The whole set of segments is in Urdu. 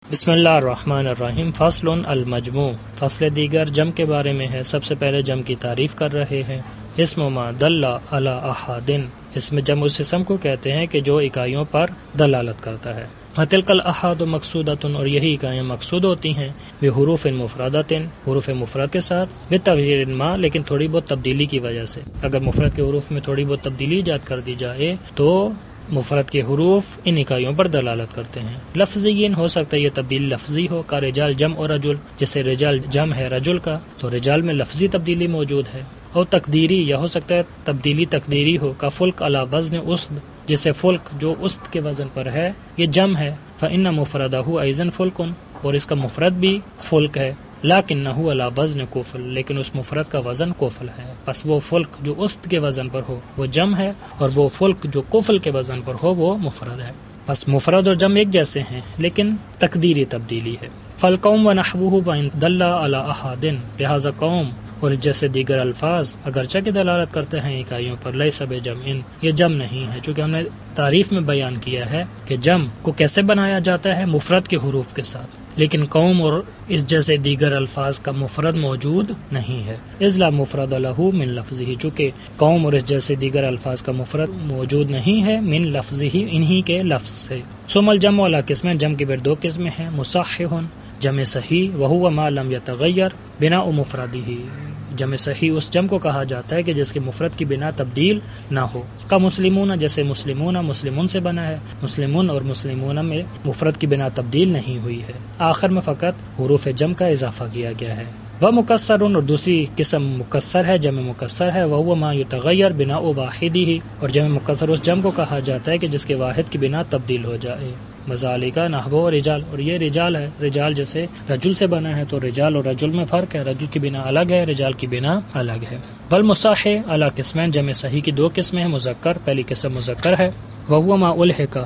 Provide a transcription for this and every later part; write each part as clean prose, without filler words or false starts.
بسم اللہ الرحمن الرحیم۔ فصل المجموع، فصل دیگر جم کے بارے میں ہے۔ سب سے پہلے جم کی تعریف کر رہے ہیں۔ اسم ما دل علی احاد، اس میں جم اس اسم کو کہتے ہیں کہ جو اکائیوں پر دلالت کرتا ہے۔ وتلک الاحاد مقصودۃ، اور یہی اکائیاں مقصود ہوتی ہیں بحروف مفردۃ، حروف مفرد کے ساتھ، بتغیر ما، لیکن تھوڑی بہت تبدیلی کی وجہ سے۔ اگر مفرد کے حروف میں تھوڑی بہت تبدیلی ایجاد کر دی جائے تو مفرد کے حروف ان اکائیوں پر دلالت کرتے ہیں۔ لفظی ہو سکتا ہے یہ تبدیلی لفظی ہو، کا رجال جم اور رجل، جیسے رجال جم ہے رجل کا تو رجال میں لفظی تبدیلی موجود ہے۔ اور تقدیری، یا ہو سکتا ہے تبدیلی تقدیری ہو، کا فلک علی وزن اسد، جیسے فلک جو اسد کے وزن پر ہے یہ جم ہے، فإن مفردہ ایضا فلک، اور اس کا مفرد بھی فلک ہے، لیکنہ علی وزن کوفل، لیکن اس مفرد کا وزن کوفل ہے۔ پس وہ فلک جو اسد کے وزن پر ہو وہ جم ہے، اور وہ فلک جو کوفل کے وزن پر ہو وہ مفرد ہے۔ پس مفرد اور جم ایک جیسے ہیں لیکن تقدیری تبدیلی ہے۔ فالقوم ونحوہ وإن دل علی احاد، لہذا قوم اور جیسے دیگر الفاظ اگرچہ کہ دلالت کرتے ہیں اکائیوں پر، لیس بجمع، یہ جم نہیں ہے، چونکہ ہم نے تعریف میں بیان کیا ہے کہ جم کو کیسے بنایا جاتا ہے، مفرد کے حروف کے ساتھ، لیکن قوم اور اس جیسے دیگر الفاظ کا مفرد موجود نہیں ہے۔ اذ لا مفرد لہ من لفظہ، چونکہ قوم اور اس جیسے دیگر الفاظ کا مفرد موجود نہیں ہے من لفظہ، انہی کے لفظ سے۔ ثم الجمع علی قسمین، جم کی پھر دو قسمیں ہیں، مصحح، جمع صحیح، وہو ما لم یتغیر بناء مفردہ، جمع صحیح اس جم کو کہا جاتا ہے کہ جس کے مفرد کی بنا تبدیل نہ ہو، کا مسلمون، جیسے مسلمون مسلمون سے بنا ہے، مسلمون اور مسلمون میں مفرد کی بنا تبدیل نہیں ہوئی ہے، آخر میں فقط حروف جم کا اضافہ کیا گیا ہے۔ وہ مکسر، اور دوسری قسم مکسر ہے، جمع مکسر ہے، وہ ما یتغیر بناء واحدہ، اور جمع مکسر اس جم کو کہا جاتا ہے کہ جس کے واحد کی بنا تبدیل ہو جائے۔ مذالک نحو رجال، اور یہ رجال ہے، رجال جیسے رجل سے بنا ہے تو رجال اور رجل میں فرق ہے، رجل کی بنا الگ ہے، رجال کی بنا الگ ہے۔ والمصحح علی قسمین، جمع صحیح کی دو قسمیں ہیں، مذکر، پہلی قسم مذکر ہے، وہو ما الحق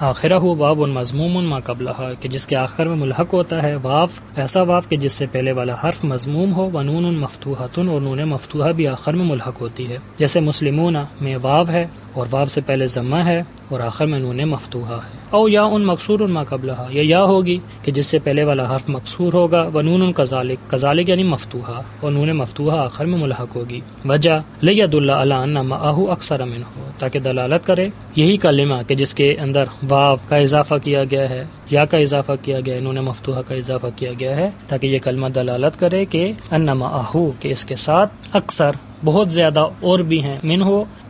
آخرہ واو مضموم ما قبلہ، کہ جس کے آخر میں ملحق ہوتا ہے واو، ایسا واو کہ جس سے پہلے والا حرف مضموم ہو، ونون مفتوحۃ، اور نون مفتوحہ بھی آخر میں ملحق ہوتی ہے، جیسے مسلمون میں واو ہے اور واو سے پہلے ضمہ ہے اور آخر میں نون مفتوحہ ہے۔ او یا ان مکسور ما قبلہ، یا ہوگی کہ جس سے پہلے والا حرف مکسور ہوگا، ونون کذالک، کذالک یعنی مفتوحہ، اور نون مفتوحہ آخر میں ملحق ہوگی۔ وجہ لیدل علی ان معہ اکثر منہ، تاکہ دلالت کرے یہی کلمہ کہ جس کے اندر واو کا اضافہ کیا گیا ہے، یا کا اضافہ کیا گیا ہے، نون مفتوحہ کا اضافہ کیا گیا ہے، تاکہ یہ کلمہ دلالت کرے کہ ان معہ، کہ اس کے ساتھ اکثر بہت زیادہ اور بھی ہیں، منہ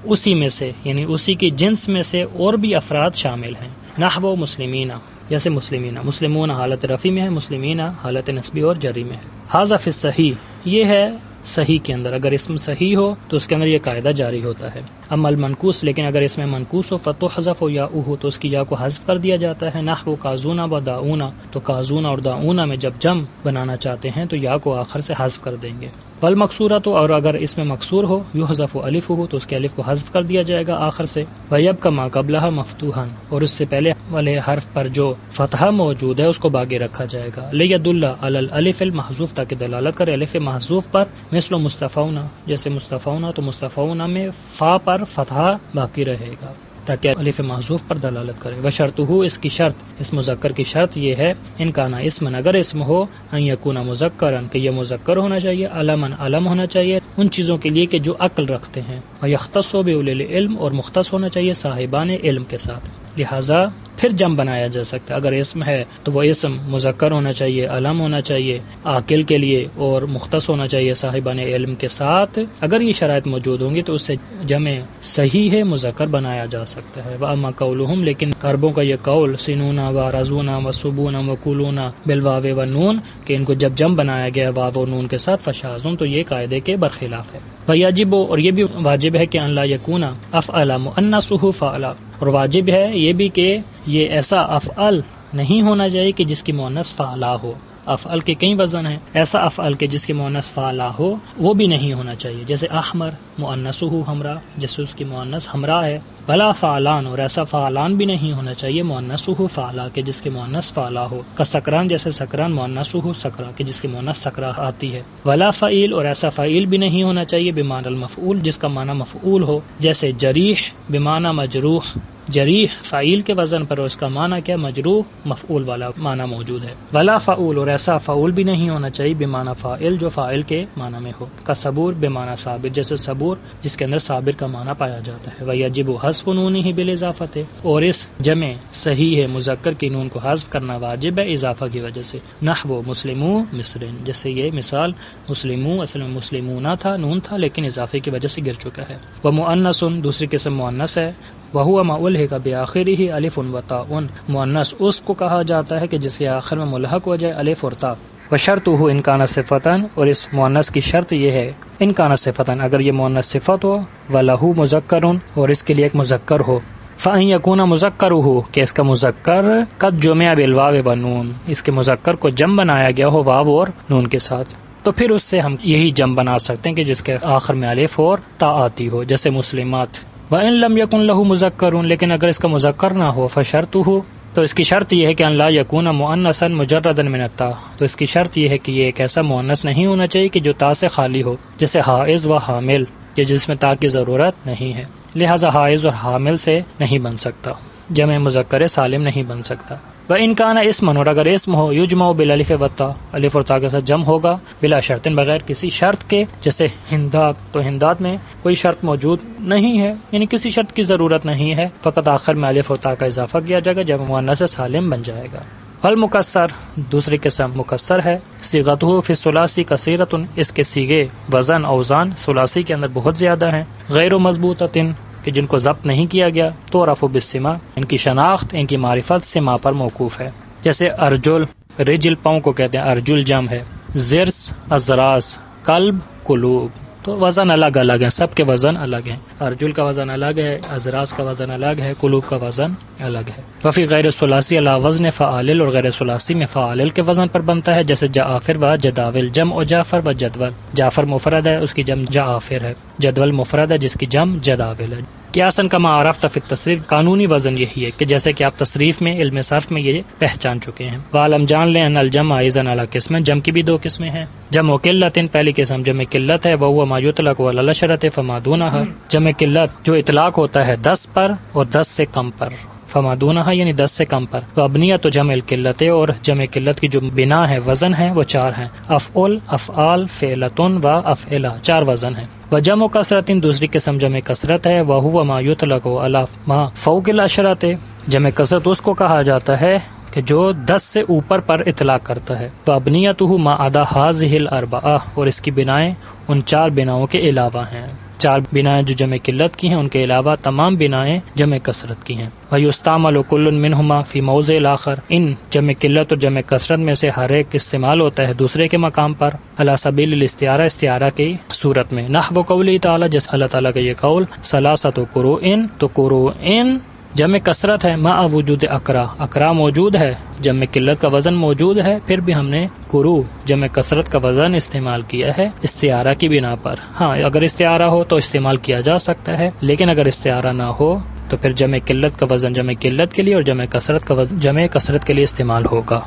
اسی میں سے، یعنی اسی کی جنس میں سے اور بھی افراد شامل ہیں۔ نحو مسلمین، جیسے مسلمین، مسلمون حالت رفع میں ہے، مسلمین حالت نصبی اور جری میں ہے۔ ھذا فی الصحیح، یہ ہے صحیح کے اندر، اگر اسم صحیح ہو تو اس کے اندر یہ قاعدہ جاری ہوتا ہے۔ اما المنقوص، لیکن اگر اس میں منقوص ہو فتحذف یاؤہ، تو اس کی یا کو حذف کر دیا جاتا ہے۔ نحو کازونا و داؤنا، تو کازونا اور داؤنا میں جب جم بنانا چاہتے ہیں تو یا کو آخر سے حذف کر دیں گے۔ والمکسورۃ، اور اگر اس میں مکسور ہو، یحذف الفہ، تو اس کے الف کو حذف کر دیا جائے گا آخر سے۔ ویبقى ما قبلہ مفتوحا، اور اس سے پہلے والے حرف پر جو فتحہ موجود ہے اس کو باقی رکھا جائے گا۔ لیدل علی الالف المحذوف، تاکہ دلالت کرے الف محذوف پر، مثل مصطفون، جیسے مصطفون، تو مصطفون میں فا پر فتحہ باقی رہے گا تاکہ الف محذوف پر دلالت کرے۔ وشرطہ، اس کی شرط، اس مذکر کی شرط یہ ہے، ان کانا اسمن، اگر اسم ہو، ان یکون مذکرن، کہ یہ مذکر ہونا چاہیے، علمن، علم ہونا چاہیے ان چیزوں کے لیے کہ جو عقل رکھتے ہیں، ویختص باولی العلم، اور مختص ہونا چاہیے صاحبان علم کے ساتھ، لہذا پھر جم بنایا جا سکتا ہے۔ اگر اسم ہے تو وہ اسم مذکر ہونا چاہیے، علم ہونا چاہیے عاقل کے لیے، اور مختص ہونا چاہیے صاحبان علم کے ساتھ۔ اگر یہ شرائط موجود ہوں گی تو اس سے جمع صحیح ہے مذکر بنایا جا سکتا ہے۔ وَأَمَّا قَوْلُهُمْ، لیکن عربوں کا یہ قول، سنونا و رزونا و سبونا و کلونا بالواو و نون، کہ ان کو جب جم بنایا گیا واو و نون کے ساتھ، فشاذون، تو یہ قاعدے کے برخلاف ہے۔ وَيَجِبُ، اور یہ بھی واجب ہے کہ ان لا یکون افعل مؤنثہ فعلا، اور واجب ہے یہ بھی کہ یہ ایسا افعل نہیں ہونا چاہیے کہ جس کی مؤنث فعلا ہو۔ افعل کے کئی وزن ہیں، ایسا افعل کے جس کی مؤنث فعلا ہو وہ بھی نہیں ہونا چاہیے، جیسے احمر مؤنثہ حمرا، جیسے اس کی مؤنث حمرا ہے۔ بلا فعلان، اور ایسا فعلان بھی نہیں ہونا چاہیے مؤنثہ فعلا کے جس کی مؤنث فعلا ہو۔ کا سکران، جیسے سکران مؤنثہ سکرا کے جس کی مؤنث سکرا آتی ہے۔ ولا فعیل، اور ایسا فعیل بھی نہیں ہونا چاہیے بمعنی المفعول، جس کا معنی مفعول ہو، جیسے جریح بمعنی مجروح، جریح فعیل کے وزن پر اس کا معنی کیا مجروح مفعول والا معنی موجود ہے. ولا فعول اور ایسا فعول بھی نہیں ہونا چاہیے بمعنی فاعل جو فاعل کے معنی میں ہو. کا صبور بمعنی صابر جیسے صبور جس کے اندر صابر کا معنی پایا جاتا ہے. ویجب حذف نونہ بالاضافۃ اور اس جمع صحیح ہے مذکر کی نون کو حذف کرنا واجب ہے اضافہ کی وجہ سے. نحو مسلمو مصر جیسے یہ مثال مسلمو اصل میں مسلمون تھا نون تھا لیکن اضافے کی وجہ سے گر چکا ہے. ومؤنث دوسری قسم مؤنث ہے. وہو ما الحق بآخرہ الف و تاء مؤنث اس کو کہا جاتا ہے کہ جس کے آخر میں ملحق ہو جائے الف اور تاء. وشرطہ ان کان صفتن اور اس مؤنث کی شرط یہ ہے ان کان صفتن اگر یہ مؤنث صفت ہو ولہ مذکر اور اس کے لیے ایک مذکر ہو. فَإِن يَكُونَ مُذَكَّرُهُ کہ اس کا مذکر قد جمع بالواو والنون اس کے مذکر کو جمع بنایا گیا ہو واو اور نون کے ساتھ تو پھر اس سے ہم یہی جمع بنا سکتے ہیں کہ جس کے آخر میں الف اور تاء آتی ہو جیسے مسلمات. وَإِن لَمْ يَكُنْ لَهُ مُذَكَّرٌ لیکن اگر اس کا مذکر نہ ہو فشرطہ تو اس کی شرط یہ ہے کہ ان لا یکون مؤنثا مجردا من التاء تو اس کی شرط یہ ہے کہ یہ ایک ایسا مؤنث نہیں ہونا چاہیے کہ جو تاء سے خالی ہو جیسے حائض و حامل کہ جس میں تاء کی ضرورت نہیں ہے لہذا حائض اور حامل سے نہیں بن سکتا جمع مذکر سالم نہیں بن سکتا. وَإِن كَانَ اسمًا اور اگر اسم ہو یجمع بالالف والتاء الف اور تاء کے ساتھ جمع ہوگا بلا شرط بغیر کسی شرط کے جیسے ہندات تو ہندات میں کوئی شرط موجود نہیں ہے یعنی کسی شرط کی ضرورت نہیں ہے فقط آخر میں الف اور تاء کا اضافہ کیا جائے گا جب مؤنث سالم بن جائے گا. والمکسر دوسری قسم مکسر ہے. صیغتہ فی الثلاثی کثیرۃ اس کے صیغے وزن اوزان ثلاثی کے اندر بہت زیادہ ہیں. غیر مضبوطۃ کہ جن کو ضبط نہیں کیا گیا تو رفع بالسما ان کی شناخت ان کی معرفت سما پر موقوف ہے جیسے ارجل رجل پاؤں کو کہتے ہیں ارجل جم ہے. زرس ازراس قلب قلوب تو وزن الگ الگ ہیں سب کے وزن الگ ہیں. ارجل کا وزن الگ ہے ازراس کا وزن الگ ہے قلوب کا وزن الگ ہے. وفی غیر ثلاثی علی وزن فعالل اور غیر ثلاثی میں فعالل کے وزن پر بنتا ہے جیسے جعافر و جداول جمع و جعفر و جدول. جعفر مفرد ہے اس کی جمع جعافر ہے. جدول مفرد ہے جس کی جمع جداول ہے. قیاساً کما عرفت فی التصریف قانونی وزن یہی ہے کہ جیسے کہ آپ تصریف میں علم صرف میں یہ پہچان چکے ہیں. وعلم جان لیں ان الجمع ایضا علی قسمیں جمع کی بھی دو قسمیں ہیں. جمع قلت پہلی قسم جمع قلت ہے وہو ما یطلق علی العشرۃ فما دونھا جمع قلت جو اطلاق ہوتا ہے 10 پر اور 10 سے کم پر فما دونھا یعنی 10 سے کم پر. وابنیۃ جمع القلت اور جمع قلت کی جو بنا ہے وزن ہے وہ 4 ہیں. افعل افعال فعلتن و افعلہ 4 وزن ہیں. وجمع کثرت دوسری قسم جمع کثرت ہے وہو ما یطلق علی ما فوق العشرۃ جمع کثرت اس کو کہا جاتا ہے کہ جو 10 سے اوپر پر اطلاق کرتا ہے. وابنیتہ ما عدا ھذہ الاربعہ اور اس کی بنائیں ان 4 بناؤں کے علاوہ ہیں. 4 بنائیں جو جمع قلت کی ہیں ان کے علاوہ تمام بنائیں جمع کثرت کی ہیں. ویستعمل کل منہما فی موضع الاخر ان جمع قلت اور جمع کثرت میں سے ہر ایک استعمال ہوتا ہے دوسرے کے مقام پر علی سبیل الاستعارہ استعارہ کی صورت میں. نحو قولی تعالی جس اللہ تعالیٰ کا یہ قول ثلاثۃ قروء تو قروء جمع کثرت ہے مع وجود اقرا اقرا موجود ہے جمع قلت کا وزن موجود ہے پھر بھی ہم نے قروء جمع کثرت کا وزن استعمال کیا ہے استعارہ کی بنا پر. ہاں اگر استعارہ ہو تو استعمال کیا جا سکتا ہے لیکن اگر استعارہ نہ ہو تو پھر جمع قلت کا وزن جمع قلت کے لیے اور جمع کثرت کا وزن جمع کثرت کے لیے استعمال ہوگا.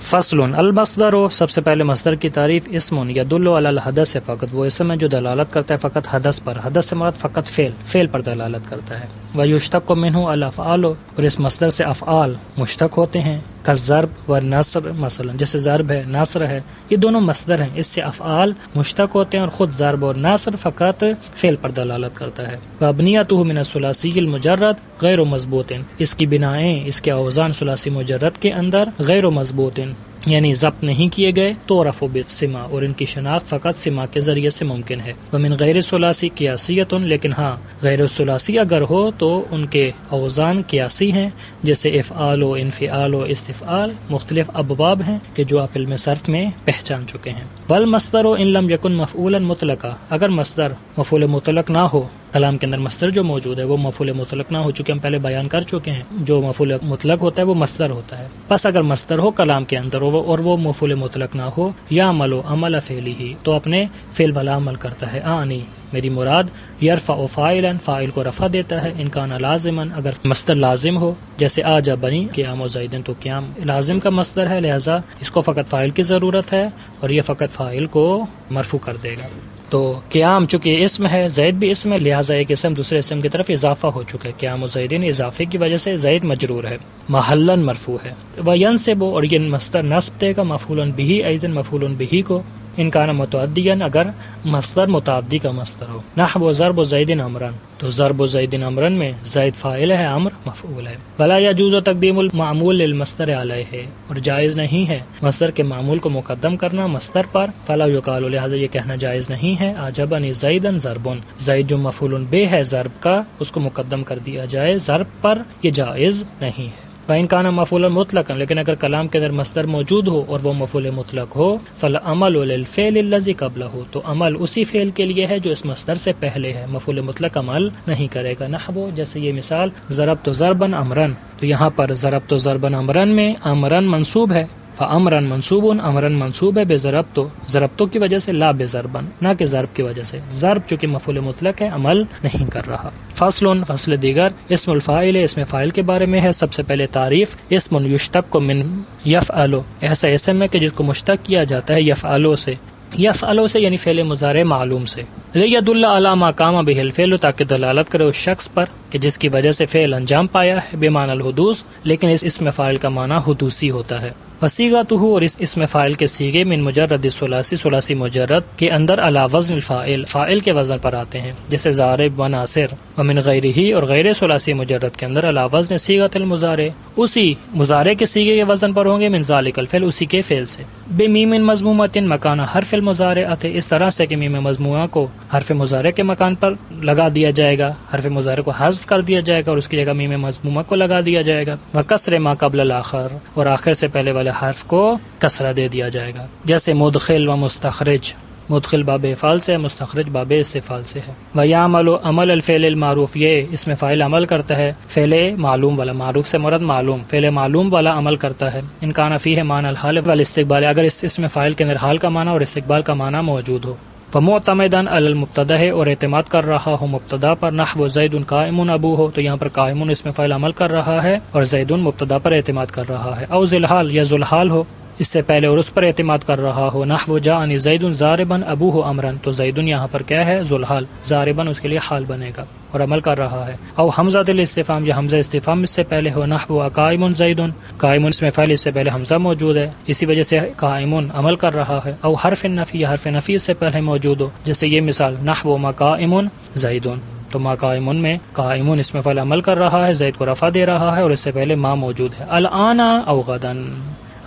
فصل المصدر سب سے پہلے مصدر کی تعریف اسم یدل علی الحدث فقط وہ اسم ہے جو دلالت کرتا ہے فقط حدث پر. حدث سے مراد فقط فعل پر دلالت کرتا ہے. ویشتق منہ الافعال اور اس مصدر سے افعال مشتق ہوتے ہیں کالضرب و نصر مثلا جیسے ضرب ہے نصر ہے یہ دونوں مصدر ہیں اس سے افعال مشتق ہوتے ہیں اور خود ضرب اور نصر فقط فعل پر دلالت کرتا ہے. وابنیتہ من الثلاثی المجرد غیر مضبوط اس کی بنائیں اس کے اوزان ثلاثی مجرد کے اندر غیر مضبوط یعنی ضبط نہیں کیے گئے تو رفع بالسما اور ان کی شناخت فقط سما کے ذریعے سے ممکن ہے. ومن غیر ثلاثی قیاسیۃ لیکن ہاں غیر ثلاثی اگر ہو تو ان کے اوزان قیاسی ہیں جیسے افعال و انفعال و استفعال مختلف ابواب ہیں کہ جو آپ علم صرف میں پہچان چکے ہیں. والمصدر ان لم یکن مفعولا مطلقا اگر مصدر مفعول مطلق نہ ہو کلام کے اندر مصدر جو موجود ہے وہ مفعول مطلق نہ ہو چکے ہم پہلے بیان کر چکے ہیں جو مفعول مطلق ہوتا ہے وہ مصدر ہوتا ہے. بس اگر مصدر ہو کلام کے اندر اور وہ مفعول مطلق نہ ہو یا عمل و عمل فعلی ہی تو اپنے فعل والا عمل کرتا ہے. آنی میری مراد یرفع فاعلا فاعل کو رفع دیتا ہے. ان کان لازما اگر مصدر لازم ہو جیسے آجا بنی قیام و زیدن تو قیام لازم کا مصدر ہے لہذا اس کو فقط فاعل کی ضرورت ہے اور یہ فقط فاعل کو مرفوع کر دے گا. تو قیام چونکہ اسم ہے، زید بھی اسم ہے، لہٰذا ایک اسم دوسرے اسم کی طرف اضافہ ہو چکا ہے. قیام زیدین اضافے کی وجہ سے زید مجرور ہے، محلن مرفوع ہے. وینصب اور یہ مصدر نصب دے گا مفعول بہ ایضا مفعول بہ کو ان کا متعدیا اگر مصدر متعدی کا مصدر ہو. نحو ضرب زید امرن، تو ضرب زید امرن میں زید فاعل ہے، امر مفعول ہے. ولا یجوز تقدیم المعمول للمصدر علیہ، اور جائز نہیں ہے مصدر کے معمول کو مقدم کرنا مصدر پر. فلا یقال، لہذا یہ کہنا جائز نہیں ہے اعجبنی زیدن ضربن، زید جو مفعول بہ ہے ضرب کا اس کو مقدم کر دیا جائے ضرب پر، یہ جائز نہیں ہے. فإن كان مفعولا مطلقا، لیکن اگر کلام کے اندر مصدر موجود ہو اور وہ مفعول مطلق ہو، فالعمل للفعل الذي قبله، تو عمل اسی فعل کے لیے ہے جو اس مصدر سے پہلے ہے، مفعول مطلق عمل نہیں کرے گا. نحو جیسے یہ مثال ضربت ضربا امرن، تو یہاں پر ضربت ضربا امرن میں امرن منصوب ہے، فامرن منصوب، امرن منصوب ہے بضربتو، ضربتو کی وجہ سے، لا بضربن، نہ کہ ضرب کی وجہ سے. ضرب چونکہ مفعول مطلق ہے عمل نہیں کر رہا. فصل دیگر اسم الفاعل، اسم فاعل کے بارے میں ہے. سب سے پہلے تعریف، اسم یشتق من یفعل، ایسا اسم ہے کہ جس کو مشتق کیا جاتا ہے یفعلو سے، یفعلو سے یعنی فعل مضارع معلوم سے. لیدل علی ما قام به الفعل، تاکہ دلالت کرے اس شخص پر کہ جس کی وجہ سے فعل انجام پایا ہے، بمعنی الحدوث، لیکن اس اسم فاعل کا معنی حدوثی ہوتا ہے. وصیغتہ، اور اس اسم فاعل کے صیغے من مجرد ثلاثی مجرد کے اندر علی وزن الفاعل، فاعل کے وزن پر آتے ہیں، جیسے ضارب و ناصر. ومن غیرہ، اور غیر ثلاثی مجرد کے اندر علی وزن صیغۃ المضارع، اسی مضارع کے صیغے کے وزن پر ہوں گے، من ذالک الفعل، اسی کے فعل سے. بمیم مضمومۃ مکان حرف المضارعۃ، اس طرح سے کہ میم مضمومہ کو حرف مضارع کے مکان پر لگا دیا جائے گا، حرف مضارع کو حذف کر دیا جائے گا اور اس کی جگہ میم مضمومہ کو لگا دیا جائے گا. وکسر ما قبل الاخر، اور آخر سے پہلے والے حرف کو کسرہ دے دیا جائے گا، جیسے مدخل و مستخرج، مدخل باب افعال سے، مستخرج باب استفعال سے ہے. ویعمل عمل الفعل المعروف، یہ اس میں فاعل عمل کرتا ہے فعل معلوم والا، معروف سے مراد معلوم، فعل معلوم والا عمل کرتا ہے. ان کان فیہ معنی الحال والاستقبال، اگر اس میں فاعل کے اندر حال کا معنی اور استقبال کا معنی موجود ہو. فمعتمداً علی المبتدا ہے، اور اعتماد کر رہا ہو مبتدا پر. نحو زید قائم ابو ہو، تو یہاں پر قائم اس میں فاعل عمل کر رہا ہے اور زید مبتدا پر اعتماد کر رہا ہے. او ذوالحال، یا ذوالحال ہو اس سے پہلے اور اس پر اعتماد کر رہا ہو. نحو جاءنی زید ضاربا ابوہ امرن، تو زید یہاں پر کیا ہے؟ ذوالحال، ضاربا اس کے لیے حال بنے گا اور عمل کر رہا ہے. او حمزہ الاستفہام، یا حمزہ استفہام اس سے پہلے ہو. نحو قائم زید، قائم اس میں فعل اس سے پہلے حمزہ موجود ہے، اسی وجہ سے قائم عمل کر رہا ہے. او حرف النفی، یا حرف نفی اس سے پہلے موجود ہو، جیسے یہ مثال نحو ما قائم زید، تو ما قائمون میں قائمون اس میں فعل عمل کر رہا ہے، زید کو رفع دے رہا ہے اور اس سے پہلے ما موجود ہے. الآن او غدن،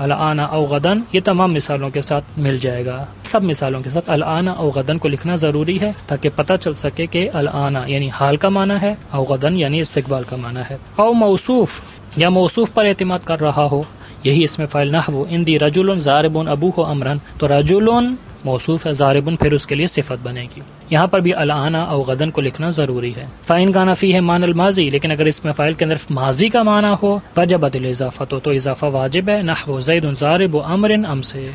الآن او غدن یہ تمام مثالوں کے ساتھ مل جائے گا. سب مثالوں کے ساتھ الآن او غدن کو لکھنا ضروری ہے تاکہ پتہ چل سکے کہ الآن یعنی حال کا معنی ہے، او غدن یعنی استقبال کا معنی ہے. او موصوف، یا موصوف پر اعتماد کر رہا ہو، یہی اس میں فعل نحو اندی رجل ضارب ابوہ امرن، تو رجل موصوف ہے، ضارب پھر اس کے لیے صفت بنے گی. یہاں پر بھی الآن او غدن کو لکھنا ضروری ہے. فإن كان فيه معنى الماضی، لیکن اگر اس میں فاعل کے اندر ماضی کا معنی ہو، وجبت الاضافہ، تو اضافہ واجب ہے. نحو زید ضارب امر امسے،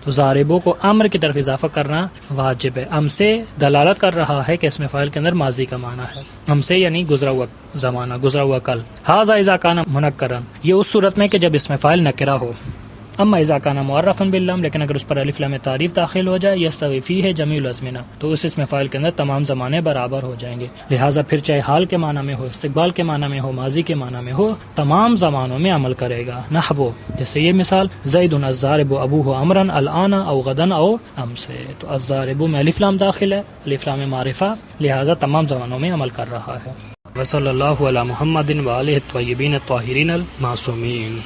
تو ضاربوں کو امر کی طرف اضافہ کرنا واجب ہے. ام سے دلالت کر رہا ہے کہ اس میں فاعل کے اندر ماضی کا معنی ہے. ام سے یعنی گزرا ہوا زمانہ، گزرا ہوا کل. ھذا اذا كان منکرا، یہ اس صورت میں کہ جب اس میں فاعل نکرہ ہو. اما اذا كان معرفا باللام، لیکن اگر اس پر الف لام تعریف داخل ہو جائے، یستوی فیہ جمیع الازمنہ، تو اس میں فاعل کے اندر تمام زمانے برابر ہو جائیں گے. لہٰذا پھر چاہے حال کے معنی میں ہو، استقبال کے معنی میں ہو، ماضی کے معنی میں ہو، تمام زمانوں میں عمل کرے گا. نحو جیسے یہ مثال زید الضارب ابوہ امرا الآن او غدا او امسے، تو الضارب میں الف لام داخل ہے، الف لام معرفہ، لہٰذا تمام زمانوں میں عمل کر رہا ہے. وصلی اللہ علی محمد وآلہ الطیبین الطاہرین المعصومین.